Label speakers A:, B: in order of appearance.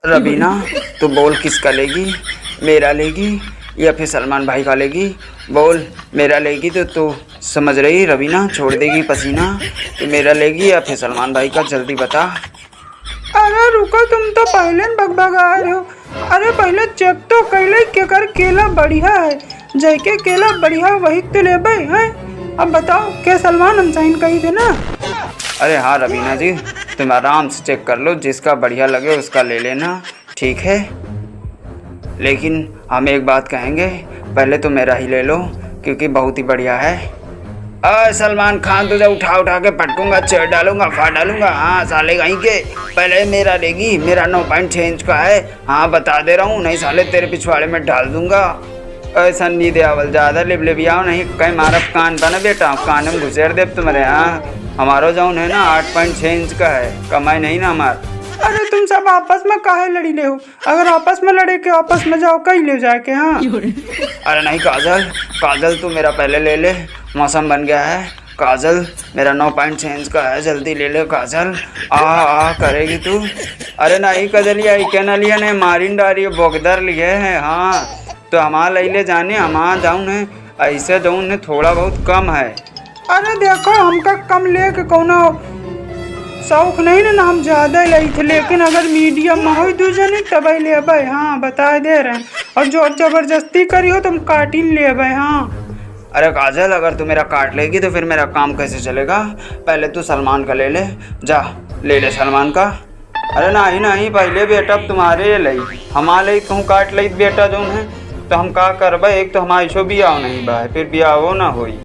A: रबीना, तू बोल किसका लेगी? मेरा लेगी या फिर सलमान भाई का लेगी? बोल, मेरा लेगी तो तू समझ रही रबीना, छोड़ देगी पसीना। तो मेरा लेगी या फिर सलमान भाई का, जल्दी बता।
B: अरे रुको, तुम तो पहले बग आ रहे हो। अरे पहले चेक तो कैले केकर केला बढ़िया है, जैके केला बढ़िया वही तो ले भाई है। अब बताओ के सलमान हम साइन कही थे ना।
A: अरे हाँ रबीना जी, तुम आराम से चेक कर लो, जिसका बढ़िया लगे उसका ले लेना, ठीक है। लेकिन हम एक बात कहेंगे, पहले तो मेरा ही ले लो क्योंकि बहुत ही बढ़िया है। सलमान खान तुझे उठा उठा के पटकूंगा, चेयर डालूंगा, फाड़ डालूंगा। हाँ साले कहीं के, पहले मेरा लेगी, मेरा 9.6 इंच का है। हाँ बता दे रहा हूँ, नहीं साले तेरे पिछवाड़े में डाल दूंगा। सन्नी देवल ज़्यादा लिबलिबियाओ नहीं, कहीं मारा कान बना बेटा, कान में घुसेड़ दे तुम्हारे। हाँ हमारो जौन है ना 8.6 इंच का है, कमाई नहीं ना हमार।
B: अरे तुम सब आपस में काहे लड़ी ले हो? अगर आपस में लड़े के आपस में जाओ कहीं ले जाके। हाँ
A: अरे नहीं काजल, काजल तू मेरा पहले ले ले, मौसम बन गया है। काजल मेरा 9.6 इंच का है, जल्दी ले ले काजल। आ करेगी तू? अरे नहीं कजलिया, क्या ना लिया ने मारिन डारी बोगदर लिए है। हाँ तो हमारा ले जाने, हमारा जाऊन है ऐसे जाऊन है, थोड़ा बहुत कम है।
B: अरे देखो हमका कम ले के कौनो शौक नहीं ना, हम ज्यादा लाई थे, लेकिन अगर मीडियम में हो दूजने तब ले भाई। हाँ बता दे रहे हैं, और जो जबरदस्ती करी हो तुम काटिन ले भाई। हाँ
A: अरे काजल, अगर तू मेरा काट लेगी तो फिर मेरा काम कैसे चलेगा? पहले तू सलमान का ले ले, जा ले ले सलमान का। अरे नहीं नहीं, पहले बेटा तुम्हारे ले, हमारे कहूँ काट ले बेटा जो है, तो हम का करबे? एक तो हमारे शो बियाह नहीं भाई, फिर बियाह हो ना होई।